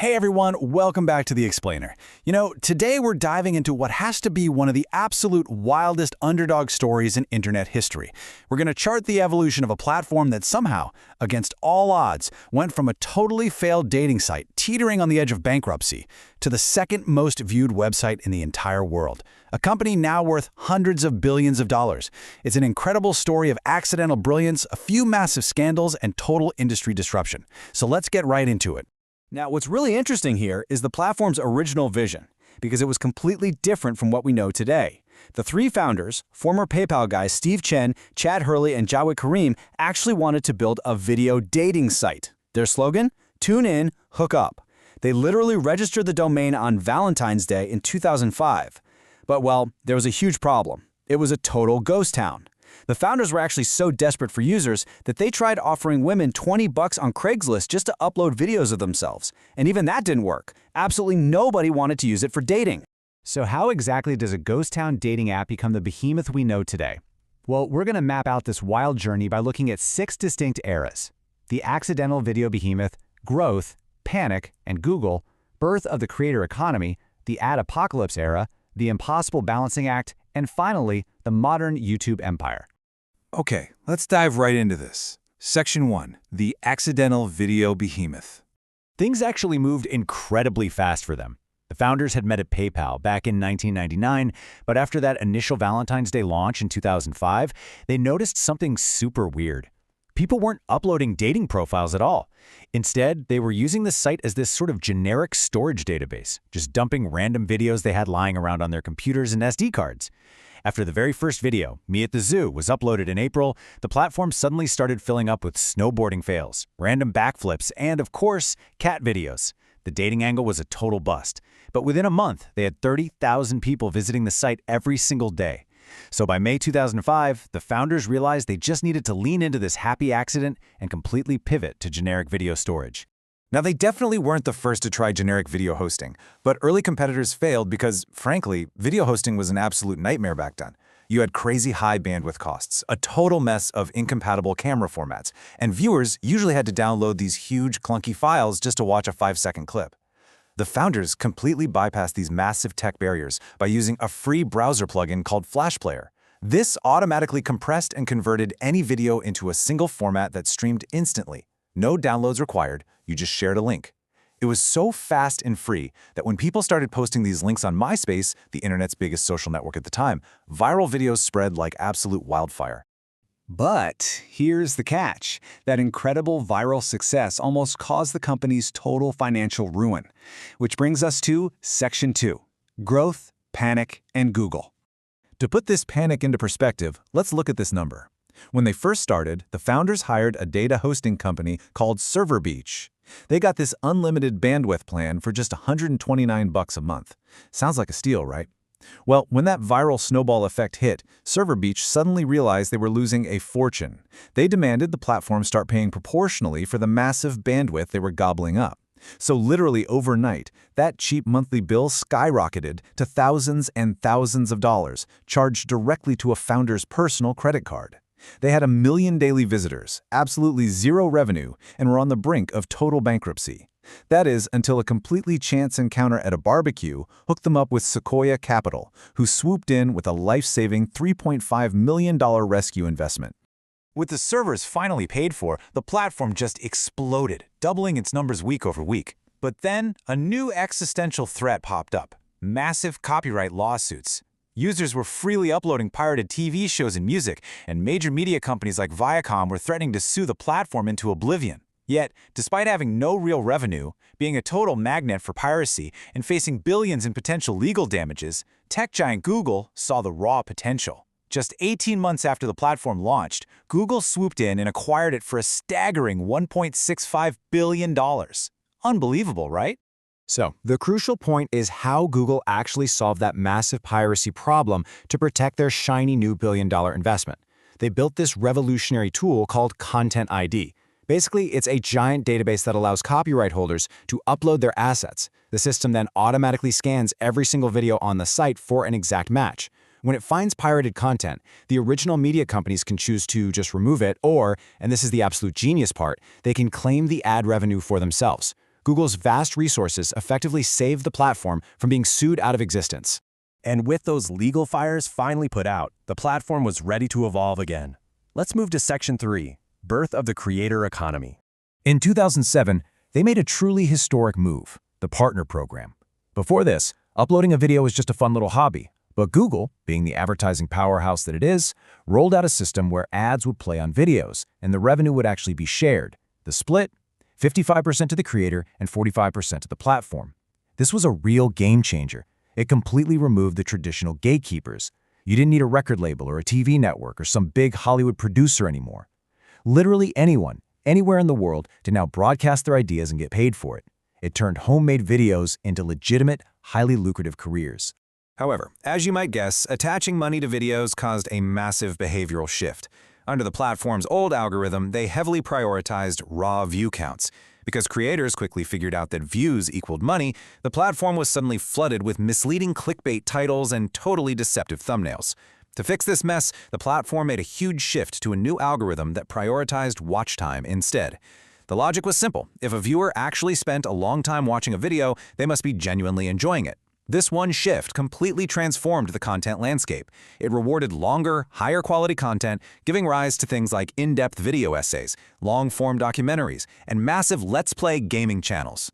Hey everyone, welcome back to The Explainer. Today we're diving into what has to be one of the absolute wildest underdog stories in internet history. We're going to chart the evolution of a platform that somehow, against all odds, went from a totally failed dating site teetering on the edge of bankruptcy to the second most viewed website in the entire world. A company now worth hundreds of billions of dollars. It's an incredible story of accidental brilliance, a few massive scandals, and total industry disruption. So let's get right into it. Now, what's really interesting here is the platform's original vision, because it was completely different from what we know today. The three founders, former PayPal guys Steve Chen, Chad Hurley, and Jawed Karim, actually wanted to build a video dating site. Their slogan? Tune in, hook up. They literally registered the domain on Valentine's Day in 2005. But, well, there was a huge problem. It was a total ghost town. The founders were actually so desperate for users that they tried offering women $20 on Craigslist just to upload videos of themselves. And even that didn't work. Absolutely nobody wanted to use it for dating. So how exactly does a ghost town dating app become the behemoth we know today? Well, we're going to map out this wild journey by looking at 6 distinct eras: the accidental video behemoth, growth, panic, and Google, birth of the creator economy, the ad apocalypse era, the impossible balancing act, and finally, the modern YouTube empire. Okay, let's dive right into this. Section 1, the accidental video behemoth. Things actually moved incredibly fast for them. The founders had met at PayPal back in 1999, but after that initial Valentine's Day launch in 2005, they noticed something super weird. People weren't uploading dating profiles at all. Instead, they were using the site as this sort of generic storage database, just dumping random videos they had lying around on their computers and SD cards. After the very first video, Me at the Zoo, was uploaded in April, the platform suddenly started filling up with snowboarding fails, random backflips, and, of course, cat videos. The dating angle was a total bust. But within a month, they had 30,000 people visiting the site every single day. So by May 2005, the founders realized they just needed to lean into this happy accident and completely pivot to generic video storage. Now, they definitely weren't the first to try generic video hosting, but early competitors failed because, frankly, video hosting was an absolute nightmare back then. You had crazy high bandwidth costs, a total mess of incompatible camera formats, and viewers usually had to download these huge, clunky files just to watch a 5-second clip. The founders completely bypassed these massive tech barriers by using a free browser plugin called Flash Player. This automatically compressed and converted any video into a single format that streamed instantly. No downloads required, you just shared a link. It was so fast and free that when people started posting these links on MySpace, the internet's biggest social network at the time, viral videos spread like absolute wildfire. But here's the catch. That incredible viral success almost caused the company's total financial ruin. Which brings us to Section 2, growth, panic, and Google. To put this panic into perspective, let's look at this number. When they first started, the founders hired a data hosting company called Server Beach. They got this unlimited bandwidth plan for just $129 a month. Sounds like a steal, right? Well, when that viral snowball effect hit, Server Beach suddenly realized they were losing a fortune. They demanded the platform start paying proportionally for the massive bandwidth they were gobbling up. So literally overnight, that cheap monthly bill skyrocketed to thousands and thousands of dollars, charged directly to a founder's personal credit card. They had 1 million daily visitors, absolutely zero revenue, and were on the brink of total bankruptcy. That is, until a completely chance encounter at a barbecue hooked them up with Sequoia Capital, who swooped in with a life-saving $3.5 million rescue investment. With the servers finally paid for, the platform just exploded, doubling its numbers week over week. But then, a new existential threat popped up: massive copyright lawsuits. Users were freely uploading pirated TV shows and music, and major media companies like Viacom were threatening to sue the platform into oblivion. Yet, despite having no real revenue, being a total magnet for piracy, and facing billions in potential legal damages, tech giant Google saw the raw potential. Just 18 months after the platform launched, Google swooped in and acquired it for a staggering $1.65 billion. Unbelievable, right? So, the crucial point is how Google actually solved that massive piracy problem to protect their shiny new billion-dollar investment. They built this revolutionary tool called Content ID. Basically, it's a giant database that allows copyright holders to upload their assets. The system then automatically scans every single video on the site for an exact match. When it finds pirated content, the original media companies can choose to just remove it or, and this is the absolute genius part, they can claim the ad revenue for themselves. Google's vast resources effectively saved the platform from being sued out of existence. And with those legal fires finally put out, the platform was ready to evolve again. Let's move to Section 3, Birth of the Creator Economy. In 2007, they made a truly historic move, the Partner Program. Before this, uploading a video was just a fun little hobby. But Google, being the advertising powerhouse that it is, rolled out a system where ads would play on videos, and the revenue would actually be shared. The split? 55% to the creator and 45% to the platform. This was a real game changer. It completely removed the traditional gatekeepers. You didn't need a record label or a TV network or some big Hollywood producer anymore. Literally anyone, anywhere in the world, to now broadcast their ideas and get paid for it. It turned homemade videos into legitimate, highly lucrative careers. However, as you might guess, attaching money to videos caused a massive behavioral shift. Under the platform's old algorithm, they heavily prioritized raw view counts. Because creators quickly figured out that views equaled money, the platform was suddenly flooded with misleading clickbait titles and totally deceptive thumbnails. To fix this mess, the platform made a huge shift to a new algorithm that prioritized watch time instead. The logic was simple. If a viewer actually spent a long time watching a video, they must be genuinely enjoying it. This one shift completely transformed the content landscape. It rewarded longer, higher quality content, giving rise to things like in-depth video essays, long-form documentaries, and massive Let's Play gaming channels.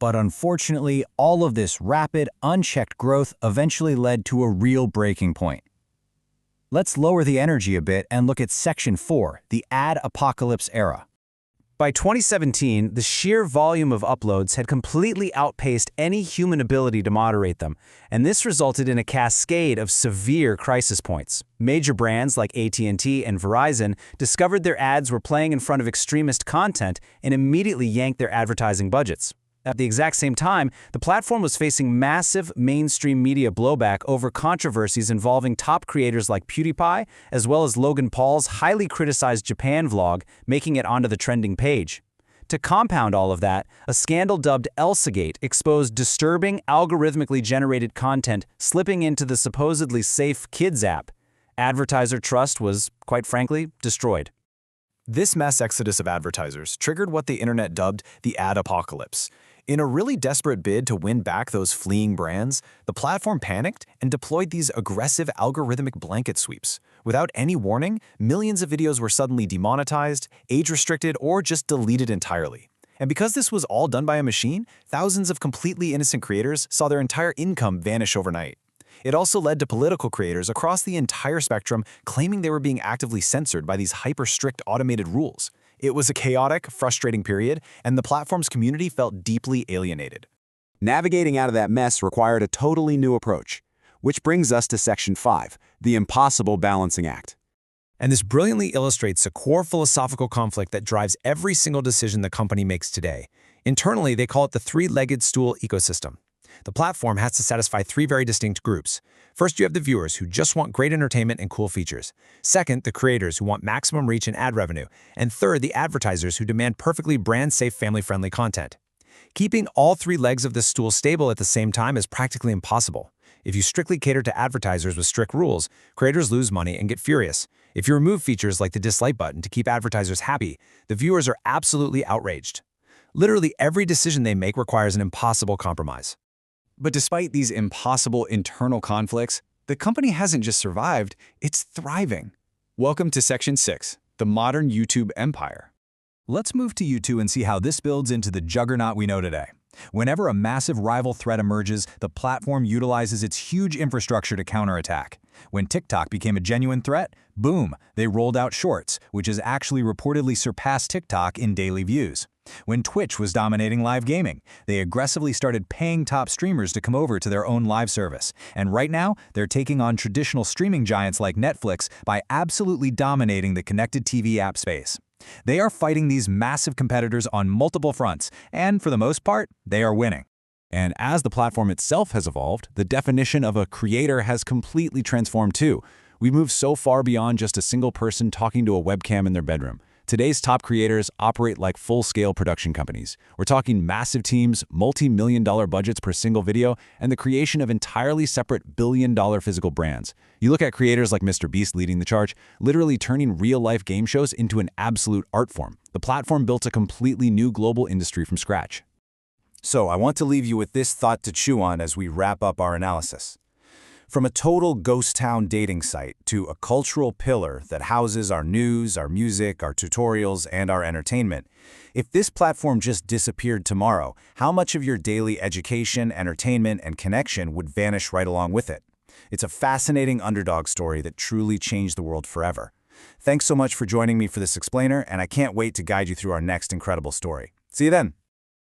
But unfortunately, all of this rapid, unchecked growth eventually led to a real breaking point. Let's lower the energy a bit and look at Section 4, the ad apocalypse era. By 2017, the sheer volume of uploads had completely outpaced any human ability to moderate them, and this resulted in a cascade of severe crisis points. Major brands like AT&T and Verizon discovered their ads were playing in front of extremist content and immediately yanked their advertising budgets. At the exact same time, the platform was facing massive mainstream media blowback over controversies involving top creators like PewDiePie, as well as Logan Paul's highly criticized Japan vlog, making it onto the trending page. To compound all of that, a scandal dubbed Elsagate exposed disturbing, algorithmically generated content slipping into the supposedly safe Kids app. Advertiser trust was, quite frankly, destroyed. This mass exodus of advertisers triggered what the internet dubbed the ad apocalypse. In a really desperate bid to win back those fleeing brands, the platform panicked and deployed these aggressive algorithmic blanket sweeps. Without any warning, millions of videos were suddenly demonetized, age-restricted, or just deleted entirely. And because this was all done by a machine, thousands of completely innocent creators saw their entire income vanish overnight. It also led to political creators across the entire spectrum claiming they were being actively censored by these hyper-strict automated rules. It was a chaotic, frustrating period, and the platform's community felt deeply alienated. Navigating out of that mess required a totally new approach, which brings us to Section 5, the impossible balancing act. And this brilliantly illustrates a core philosophical conflict that drives every single decision the company makes today. Internally, they call it the three-legged stool ecosystem. The platform has to satisfy three very distinct groups. First, you have the viewers who just want great entertainment and cool features. Second, the creators who want maximum reach and ad revenue. And third, the advertisers who demand perfectly brand-safe, family-friendly content. Keeping all three legs of this stool stable at the same time is practically impossible. If you strictly cater to advertisers with strict rules, creators lose money and get furious. If you remove features like the dislike button to keep advertisers happy, the viewers are absolutely outraged. Literally every decision they make requires an impossible compromise. But despite these impossible internal conflicts, the company hasn't just survived, it's thriving. Welcome to Section 6, the modern YouTube empire. Let's move to YouTube and see how this builds into the juggernaut we know today. Whenever a massive rival threat emerges, the platform utilizes its huge infrastructure to counterattack. When TikTok became a genuine threat, boom, they rolled out Shorts, which has actually reportedly surpassed TikTok in daily views. When Twitch was dominating live gaming, they aggressively started paying top streamers to come over to their own live service. And right now, they're taking on traditional streaming giants like Netflix by absolutely dominating the connected TV app space. They are fighting these massive competitors on multiple fronts, and for the most part, they are winning. And as the platform itself has evolved, the definition of a creator has completely transformed too. We've moved so far beyond just a single person talking to a webcam in their bedroom. Today's top creators operate like full-scale production companies. We're talking massive teams, multi-million-dollar budgets per single video, and the creation of entirely separate billion-dollar physical brands. You look at creators like Mr. Beast leading the charge, literally turning real-life game shows into an absolute art form. The platform built a completely new global industry from scratch. So I want to leave you with this thought to chew on as we wrap up our analysis. From a total ghost town dating site to a cultural pillar that houses our news, our music, our tutorials, and our entertainment, if this platform just disappeared tomorrow, how much of your daily education, entertainment, and connection would vanish right along with it? It's a fascinating underdog story that truly changed the world forever. Thanks so much for joining me for this explainer, and I can't wait to guide you through our next incredible story. See you then!